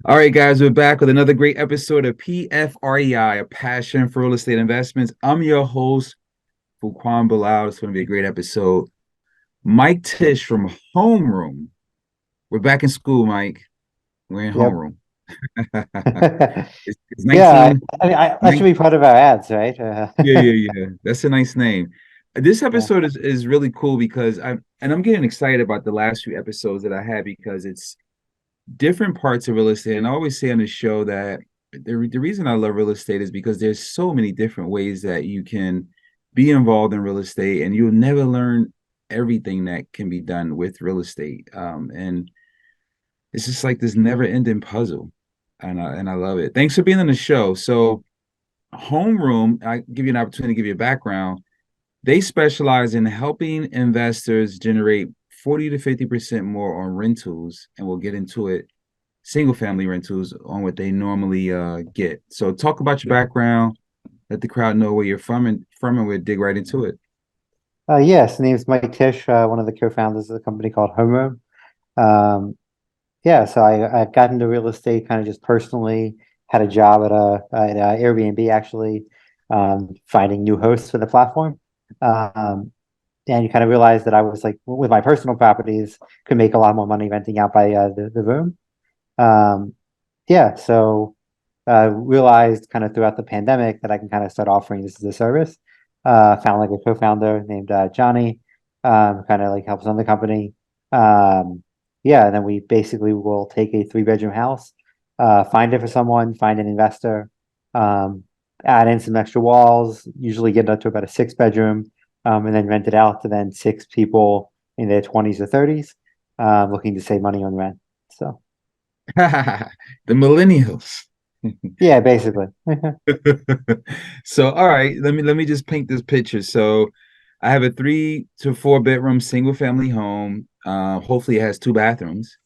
All right, guys, we're back with another great episode of PFREI, a passion for real estate investments. I'm your host, Fuquan Bilal. It's going to be a great episode. Mike Tish from Homeroom. We're back in school, Mike. We're in Yep. Homeroom. It's Yeah, 19, that should be part of our ads, right? yeah. That's a nice name. This Yeah. episode is really cool because I'm getting excited about the last few episodes that I had because it's different parts of real estate. And I always say on the show that the reason I love real estate is because there's so many different ways that you can be involved in real estate, and you'll never learn everything that can be done with real estate. And it's just like this never-ending puzzle, and I love it. Thanks for being on the show. So, Homeroom, I give you an opportunity to give you a background. They specialize in helping investors generate 40 to 50% more on rentals, and we'll get into it single family rentals on what they normally get. So talk about your background, let the crowd know where you're from and we'll dig right into it. Yes, name's Mike Tish, one of the co-founders of the company called Homeroom. Um, yeah, so I got into real estate kind of just personally, had a job at a Airbnb actually, finding new hosts for the platform. Um, and you kind of realized that I was like, with my personal properties, could make a lot more money renting out by the room. Um, yeah, so realized kind of throughout the pandemic that I can kind of start offering this as a service. Found like a co-founder named Johnny, kind of like helps run the company. Yeah, and then we basically will take a three-bedroom house, find it for someone, find an investor, um, add in some extra walls, usually get it up to about a six-bedroom, and then rent it out to then six people in their 20s or 30s, looking to save money on rent. So The millennials. yeah, basically. So all right, let me just paint this picture. So I have a 3 to 4 bedroom single family home. Hopefully it has two bathrooms.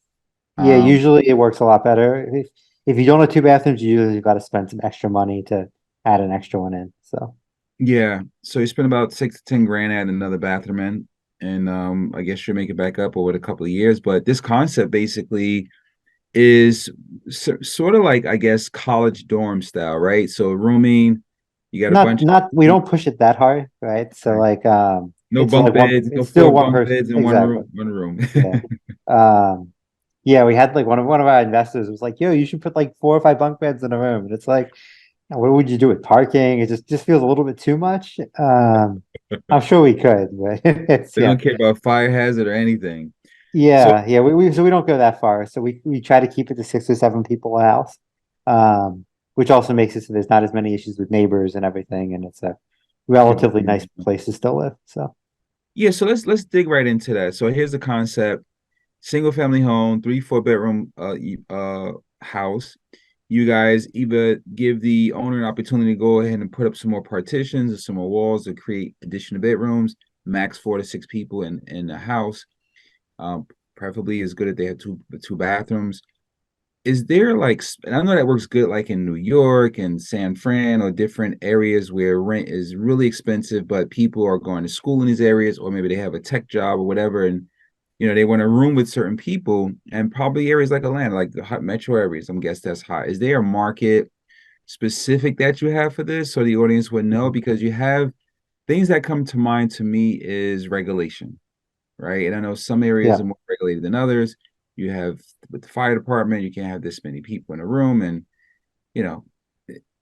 Yeah, Um, usually it works a lot better. If you don't have two bathrooms, you usually got to spend some extra money to add an extra one in. So yeah, so you spend about 6 to 10 grand adding another bathroom in, and I guess you'll make it back up over a couple of years. But this concept basically is sort of like, I guess, college dorm style, right? So rooming, you got a bunch of not we people, don't push it that hard, right? So right? like No it's bunk like one beds, no it's still four one bunk person. beds in one Exactly. room, one room. Yeah. Um yeah, we had like one of our investors was like, yo, you should put like four or five bunk beds in a room. And it's like, what would you do with parking? It just feels a little bit too much. I'm sure we could, but it's They yeah. don't care about fire hazard or anything. So Yeah, yeah, we don't go that far. So we try to keep it to six or seven people a house, which also makes it so there's not as many issues with neighbors and everything, and it's a relatively nice place to still live. So yeah, so let's dig right into that. So here's the concept: single family home, 3 4 bedroom house. You guys either give the owner an opportunity to go ahead and put up some more partitions or some more walls to create additional bedrooms, max 4 to 6 people in the house. Um, Preferably is good if they have two bathrooms. Is there like, and I know that works good like in New York and San Fran or different areas where rent is really expensive, but people are going to school in these areas, or maybe they have a tech job or whatever, and they want a room with certain people, and probably areas like Atlanta, like the hot metro areas. I'm guess that's hot. Is there a market specific that you have for this, so the audience would know? Because you have things that come to mind to me is regulation, right? And I know some areas yeah, are more regulated than others. You have with the fire department, you can't have this many people in a room, and you know,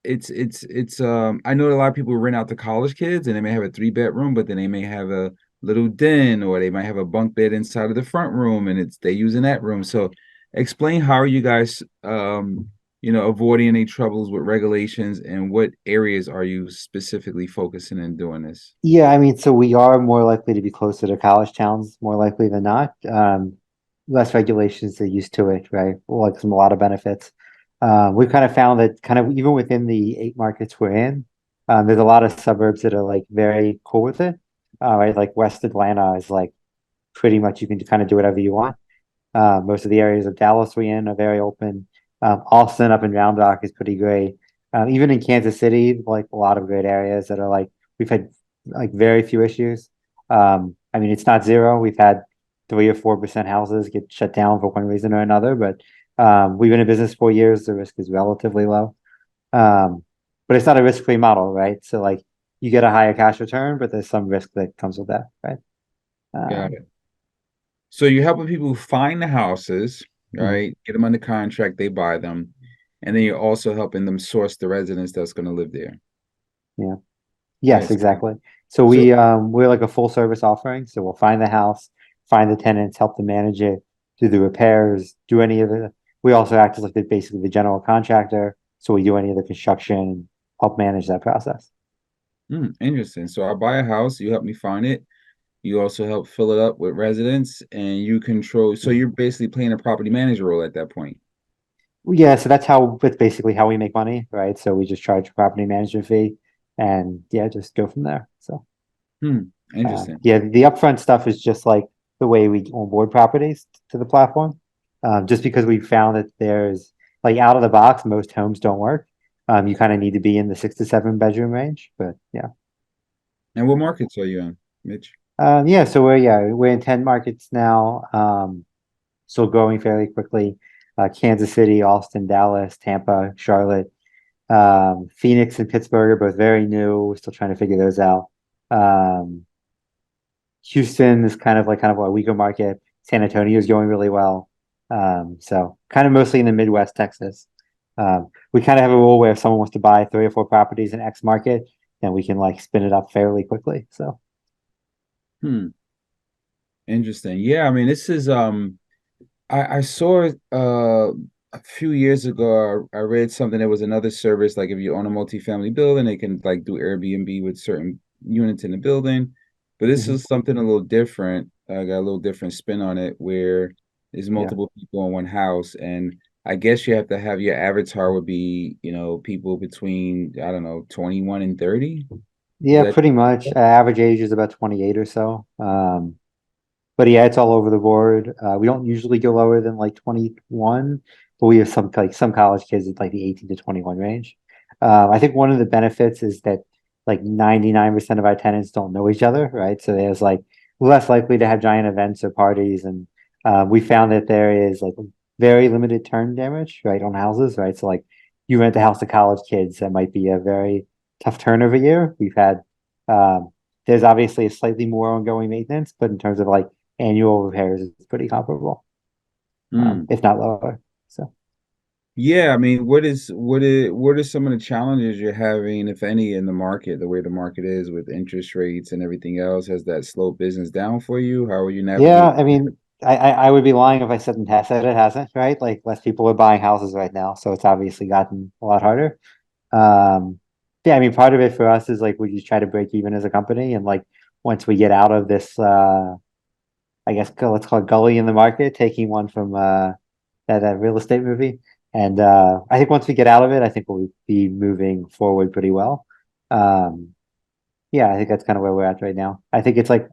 it's I know a lot of people rent out to college kids and they may have a 3 bedroom, but then they may have a little den or they might have a bunk bed inside of the front room and it's they using that room. So explain how are you guys avoiding any troubles with regulations, and what areas are you specifically focusing in doing this? yeah. I mean, so we are more likely to be closer to college towns, more likely than not. Less regulations, they're used to it, right? Like some a lot of benefits. We've kind of found that kind of even within the eight markets we're in, there's a lot of suburbs that are like very cool with it. Right, like West Atlanta is like pretty much you can kind of do whatever you want. Most of the areas of Dallas we're in are very open. Austin up in Round Rock is pretty great. Even in Kansas City, like a lot of great areas that are like we've had like very few issues. I mean, it's not zero. We've had 3 or 4% houses get shut down for one reason or another, but We've been in business 4 years. The risk is relatively low. Um, but it's not a risk-free model, right? So like you get a higher cash return, but there's some risk that comes with that, right? Got Um, it. So you're helping people find the houses, mhm, right? Get them under contract, they buy them, and then you're also helping them source the residents that's going to live there. yeah. Yes, Nice. exactly. So So, we're like a full service offering. So we'll find the house, find the tenants, help them manage it, do the repairs, do any of the. We also act as like basically the general contractor. So we do any of the construction, help manage that process. interesting. So I buy a house, you help me find it. You also help fill it up with residents, and you control. So you're basically playing a property manager role at that point. Yeah, so that's basically how we make money, right? So we just charge a property management fee and yeah, just go from there. So Interesting. yeah, the upfront stuff is just like the way we onboard properties to the platform. Just because we found that there's like out of the box, most homes don't work. You kind of need to be in the 6 to 7 bedroom range, but yeah. And what markets are you in, Mitch? Yeah, so we're in 10 markets now. Still growing fairly quickly. Kansas City, Austin, Dallas, Tampa, Charlotte, Phoenix and Pittsburgh are both very new. We're still trying to figure those out. Um, Houston is kind of a weaker market. San Antonio is going really well. So kind of mostly in the Midwest, Texas. We kind of have a rule where if someone wants to buy 3 or 4 properties in X market, then we can like spin it up fairly quickly. So Hmm. Interesting. Yeah, I mean, this is I saw a few years ago. I read something. There was another service like if you own a multifamily building, they can like do Airbnb with certain units in the building. But this mhm, is something a little different. I got a little different spin on it where there's yeah. multiple people in one house, and I guess you have to have your avatar would be people between I don't know 21 and 30. Is Yeah, that pretty much. Average age is about 28 or so. But yeah, it's all over the board. We don't usually go lower than like 21, but we have some college kids at like the 18 to 21 range. I think one of the benefits is that like 99% of our tenants don't know each other, right? So there's like less likely to have giant events or parties. And we found that there is like very limited turn damage, right, on houses, right? So like you rent a house to college kids, that might be a very tough turnover year. We've had, um, there's obviously a slightly more ongoing maintenance, but in terms of like annual repairs is pretty comparable, Hmm. if not lower. So Yeah, I mean, what are some of the challenges you're having, if any, in the market, the way the market is with interest rates and everything else? Has that slowed business down for you? How are you yeah, navigating? I mean, I would be lying if I said it hasn't, right? Like less people are buying houses right now, so it's obviously gotten a lot harder. Um, yeah, I mean, part of it for us is like we just try to break even as a company, and like once we get out of this, I guess let's call it gully in the market, taking one from that real estate movie. And I think once we get out of it, I think we'll be moving forward pretty well. Um, yeah, I think that's kind of where we're at right now. I think it's like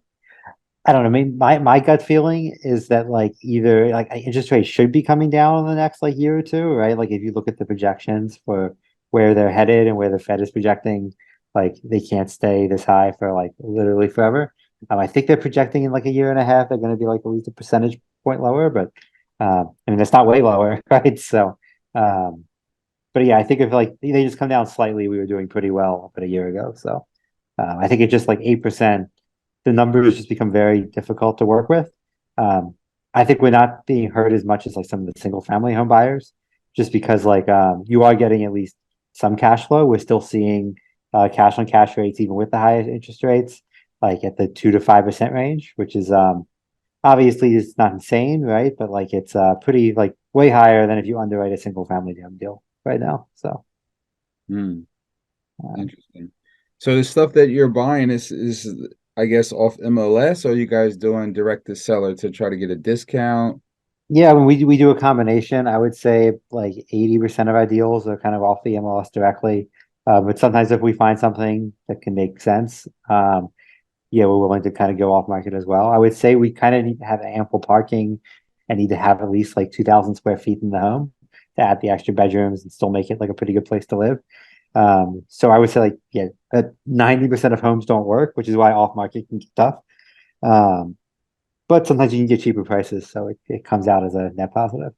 I don't know. I mean, my gut feeling is that like either like interest rates should be coming down in the next like year or two, right? Like if you look at the projections for where they're headed and where the Fed is projecting, like they can't stay this high for like literally forever. I think they're projecting in like a year and a half they're going to be like at least a percentage point lower, but I mean that's not way lower, right? So, um, but yeah, I think if like they just come down slightly, we were doing pretty well but a year ago. So I think it's just like 8%. The numbers just become very difficult to work with. Um, I think we're not being hurt as much as like some of the single family home buyers, just because like you are getting at least some cash flow. We're still seeing cash on cash rates even with the highest interest rates, like at the 2 to 5% range, which is obviously it's not insane, right? But like it's pretty like way higher than if you underwrite a single family home deal right now. So. Hmm, uh, interesting. So the stuff that you're buying is I guess off MLS, or are you guys doing direct to seller to try to get a discount? Yeah, when we do a combination, I would say like 80% of our deals are kind of off the MLS directly. But sometimes if we find something that can make sense, yeah, we're willing to kind of go off market as well. I would say we kind of need to have ample parking and need to have at least like 2,000 square feet in the home to add the extra bedrooms and still make it like a pretty good place to live. So I would say like, yeah, 90% of homes don't work, which is why off market can get tough. Um, but sometimes you can get cheaper prices, so it comes out as a net positive.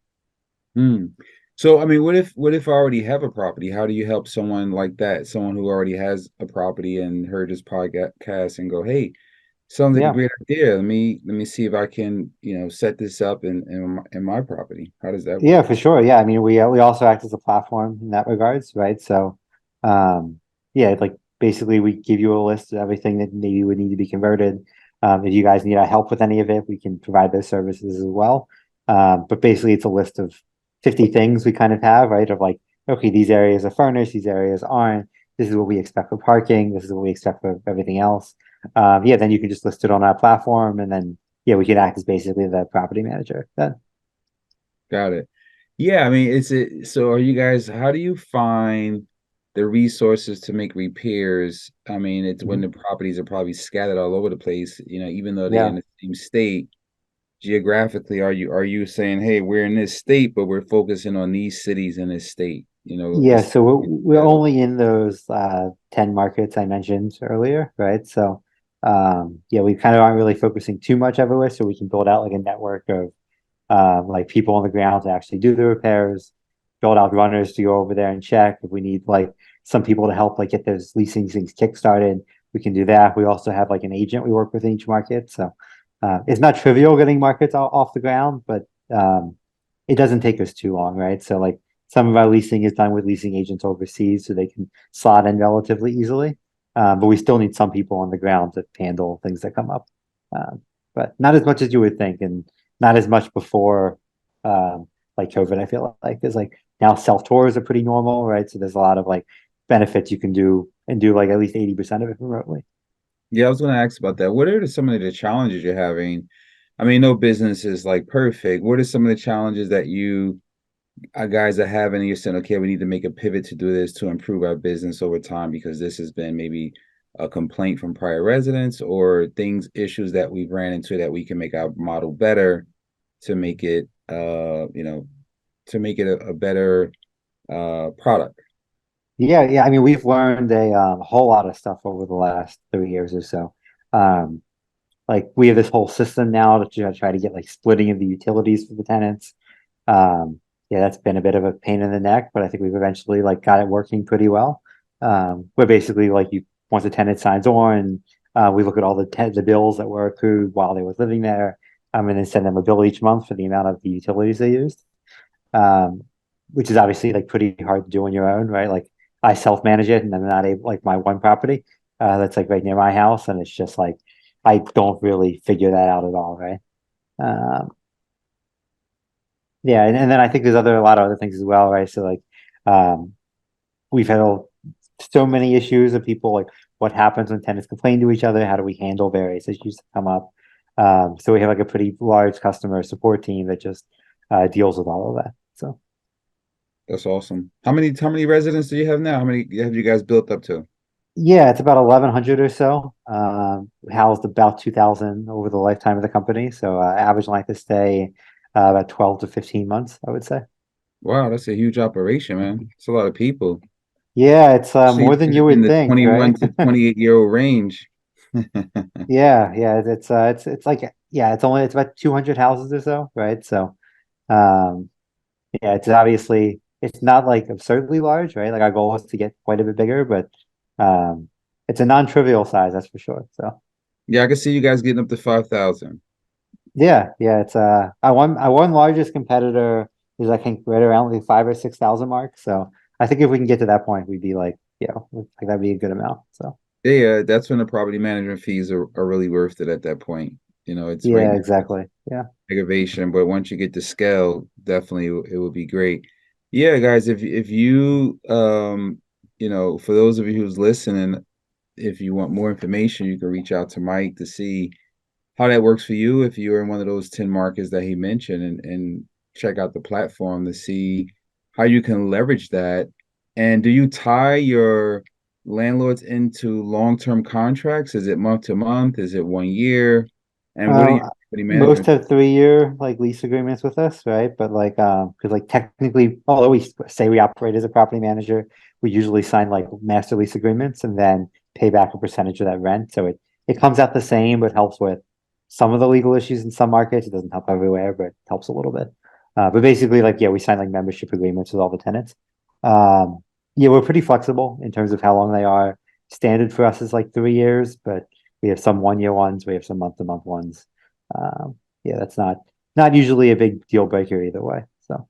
Hmm. So, I mean, what if I already have a property? How do you help someone like that, someone who already has a property and heard this podcast and go, "Hey, sounds like a Yeah. great idea. Let me see if I can, set this up in my property." How does that Yeah, work? for sure. Yeah, I mean, we also act as a platform in that regards, right? So, yeah, like basically, we give you a list of everything that maybe would need to be converted. If you guys need our help with any of it, we can provide those services as well. But basically, it's a list of 50 things we kind of have, right? Of like, okay, these areas are furnished, these areas aren't. This is what we expect for parking. This is what we expect for everything else. Yeah, then you can just list it on our platform, and then yeah, we can act as basically the property manager then. Got it. Yeah, I mean, so are you guys, how do you find the resources to make repairs? I mean, it's when the Mhm. properties are probably scattered all over the place, even though they're in Yeah. the same state. Geographically, are you saying, "Hey, we're in this state, but we're focusing on these cities in this state," Yeah, this so we're scattered. only in those 10 markets I mentioned earlier, right? So yeah, we kind of aren't really focusing too much everywhere, so we can build out like a network of like people on the ground to actually do the repairs, build out runners to go over there and check. If we need like some people to help like get those leasing things kickstarted, we can do that. We also have like an agent we work with in each market. So it's not trivial getting markets off the ground, but it doesn't take us too long, right? So like some of our leasing is done with leasing agents overseas, so they can slot in relatively easily. But we still need some people on the ground to handle things that come up. But not as much as you would think, and not as much before like COVID, I feel like there's like now self tours are pretty normal, right? So there's a lot of like benefits you can do and do like at least 80% of it remotely. Yeah, I was going to ask about that. What are some of the challenges you're having? I mean, no business is like perfect. What are some of the challenges that you guys are having, and you're saying, okay, we need to make a pivot to do this to improve our business over time because this has been maybe a complaint from prior residents or issues that we've ran into that we can make our model better to make it, a better product. Yeah. I mean, we've learned a whole lot of stuff over the last 3 years or so. Um, like we have this whole system now to try to get like splitting of the utilities for the tenants. Um, yeah, that's been a bit of a pain in the neck, but I think we've eventually like got it working pretty well. Where basically like you once a tenant signs on, we look at all the bills that were accrued while they were living there, and then send them a bill each month for the amount of the utilities they used. Um, which is obviously like pretty hard to do on your own, right? Like I self-manage it and I'm not able like my one property that's like right near my house, and it's just like I don't really figure that out at all, right? Um, yeah, and then I think there's a lot of other things as well, right? So like um, we've had so many issues of people like what happens when tenants complain to each other? How do we handle various issues that come up? So we have like a pretty large customer support team that just deals with all of that. So That's awesome. How many residents do you have now? How many have you guys built up to? yeah, it's about 1,100 or so. Housed about 2,000 over the lifetime of the company. So average length of stay about 12 to 15 months, I would say. Wow, that's a huge operation, man. It's a lot of people. Yeah, it's Especially more than you in would the think, right? 21 to 28-year-old range. Yeah, it's like yeah, it's about 200 houses or so, right? So um yeah, it's obviously it's not like absurdly large, right? Like our goal is to get quite a bit bigger, but um it's a non-trivial size, that's for sure. So Yeah, I can see you guys getting up to 5,000. yeah, it's our one largest competitor is I think right around the 5 or 6 thousand mark. So I think if we can get to that point, we'd be like, like that'd be a good amount. So Yeah, that's when the property management fees are really worth it at that point. It's right yeah, now exactly. Yeah. aggravation, but once you get to scale, definitely it will be great. Yeah, guys, if you for those of you who's listening, if you want more information, you can reach out to Mike to see how that works for you if you're in one of those 10 markets that he mentioned and check out the platform to see how you can leverage that. And do you tie your landlords into long-term contracts? Is it month to month? Is it 1 year? And what are your Uh, property Most management? have 3 year like lease agreements with us, right? But like because like technically, although we say we operate as a property manager, we usually sign like master lease agreements and then pay back a percentage of that rent. So it comes out the same, but helps with some of the legal issues in some markets. It doesn't help everywhere, but it helps a little bit. But basically, like, yeah, we sign like membership agreements with all the tenants. Um, yeah, we're pretty flexible in terms of how long they are. Standard for us is like 3 years, but we have some 1 year ones, we have some month-to-month ones. Yeah, that's not usually a big deal breaker either way. So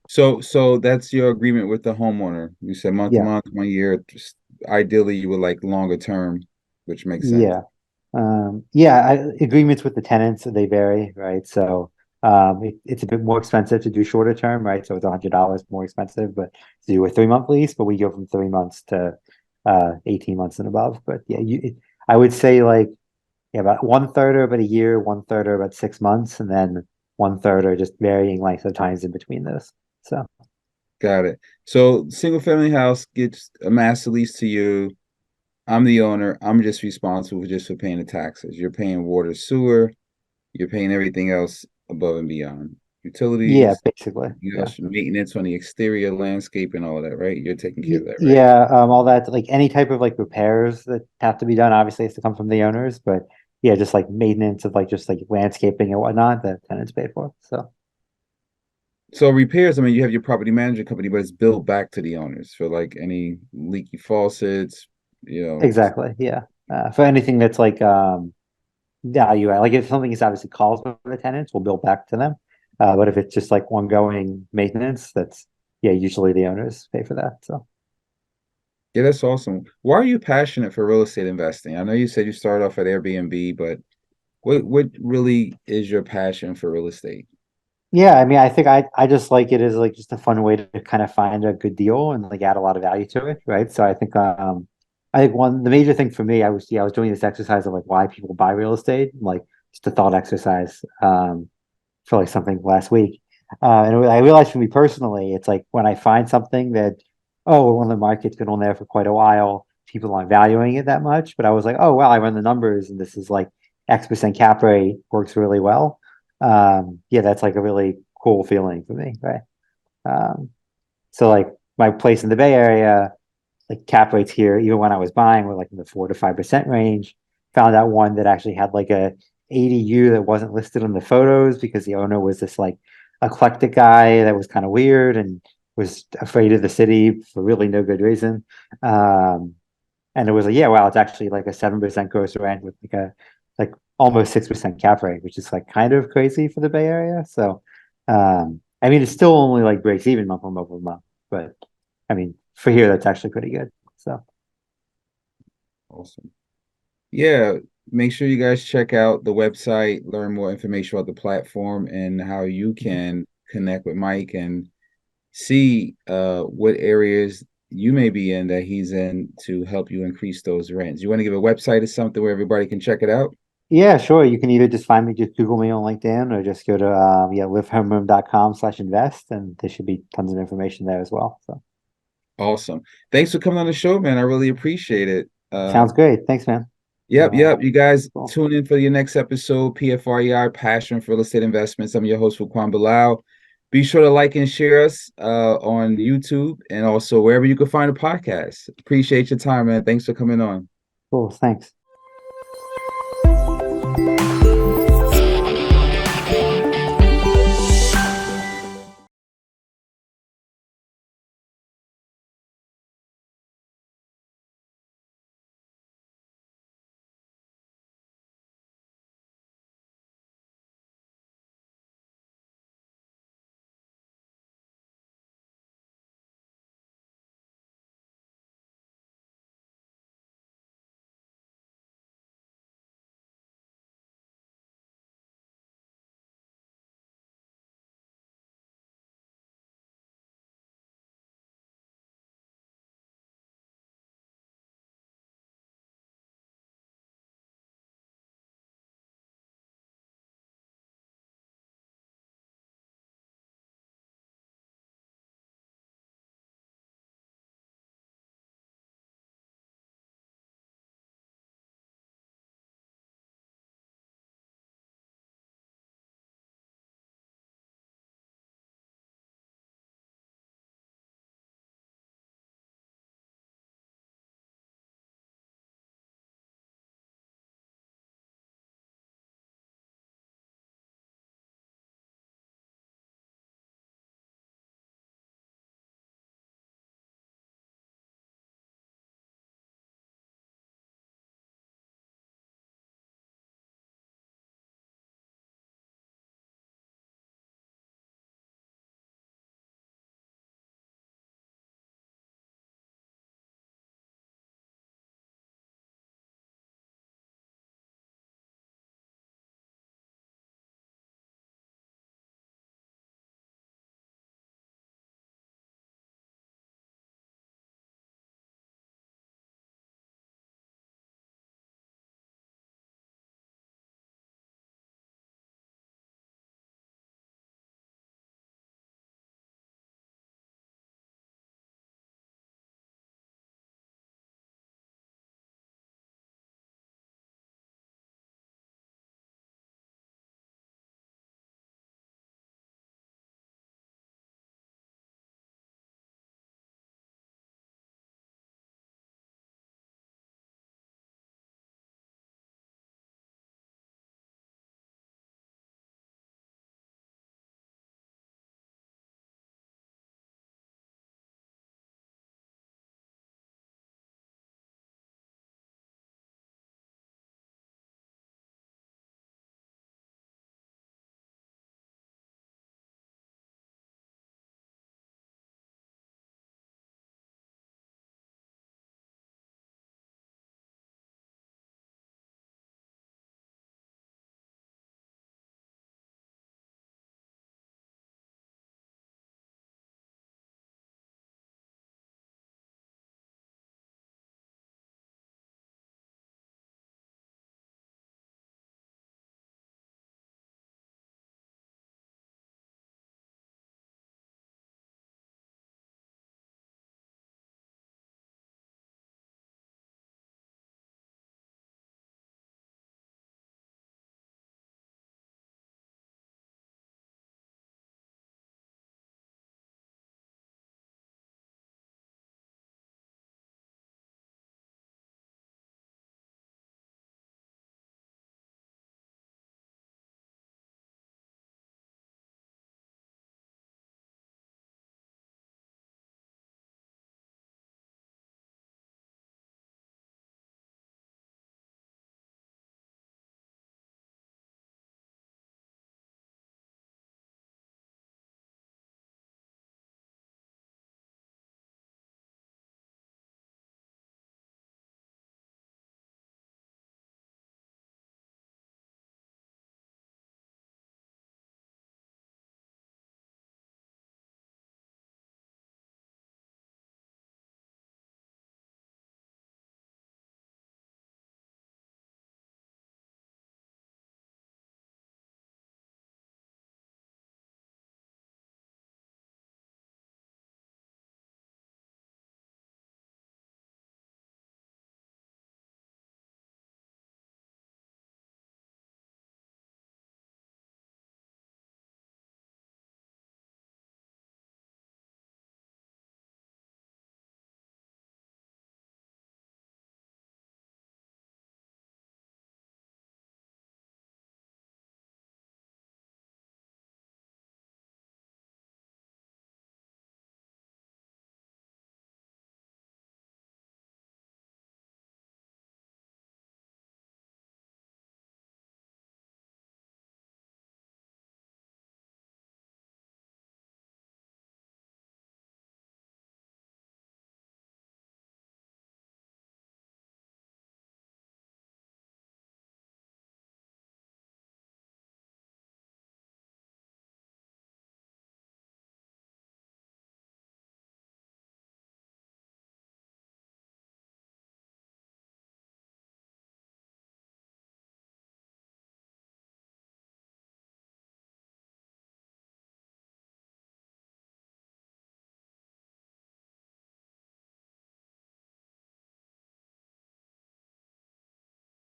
So that's your agreement with the homeowner. You said month to yeah, month, 1 year. Just ideally, you would like longer term, which makes sense. yeah. Yeah, agreements with the tenants, they vary, right? So it's a bit more expensive to do shorter term, right? So it's $100 more expensive, but to do a 3 month lease, but we go from 3 months to 18 months and above. But yeah, I would say like, yeah, about one third are about a year, one third are about 6 months, and then one third are just varying length of times in between those. So Got it. So single family house gets a master lease to you. I'm the owner. I'm just responsible just for paying the taxes. You're paying water, sewer. You're paying everything else above and beyond. yeah, Utilities, basically, yeah. maintenance on the exterior, landscape, and all of that, right? You're taking care of that, right? Yeah, all that, like any type of like repairs that have to be done, obviously has to come from the owners, but yeah, just like maintenance of like just like landscaping and whatnot that tenants pay for. So So repairs, I mean, you have your property management company, but it's billed back to the owners for like any leaky faucets, you know. exactly, yeah. For anything that's like value add, like if something is obviously calls for the tenants, we'll bill back to them. But if it's just like ongoing maintenance, that's yeah, usually the owners pay for that. So Yeah, that's awesome. Why are you passionate for real estate investing? I know you said you started off at Airbnb, but what really is your passion for real estate? yeah, I mean, I think I just like it as like just a fun way to kind of find a good deal and like add a lot of value to it, right? So I think one the major thing for me, I was doing this exercise of like why people buy real estate, like just a thought exercise for like something last week. I realized for me personally, it's like when I find something that, oh, well, the market's been on there for quite a while, people aren't valuing it that much, but I was like, oh, well, I run the numbers and this is like X% cap rate works really well. Yeah, that's like a really cool feeling for me, right? Um, so like my place in the Bay Area, like cap rates here, even when I was buying, were like in the 4 to 5% range. Found out one that actually had like a ADU that wasn't listed in the photos because the owner was this like eclectic guy that was kind of weird and was afraid of the city for really no good reason. Um, and it was like, yeah, wow, it's actually like a 7% gross rent with like a like almost 6% cap rate, which is like kind of crazy for the Bay Area. So I mean it's still only like breaks even month on month, but I mean for here that's actually pretty good. So Awesome. Yeah, make sure you guys check out the website, learn more information about the platform and how you can connect with Mike and see what areas you may be in that he's in to help you increase those rents. You want to give a website or something where everybody can check it out? yeah, sure. You can either just find me, just Google me on LinkedIn or just go to yeah, livehomeroom.com/invest and there should be tons of information there as well. So Awesome. Thanks for coming on the show, man. I really appreciate it. sounds great. Thanks, man. Yep, Uh, yep. You guys cool. tune in for your next episode, PFREI, Passion for Real Estate Investments. I'm your host, Kwan Bilal. Be sure to like and share us on YouTube and also wherever you can find a podcast. Appreciate your time, man. Thanks for coming on. Cool. Thanks.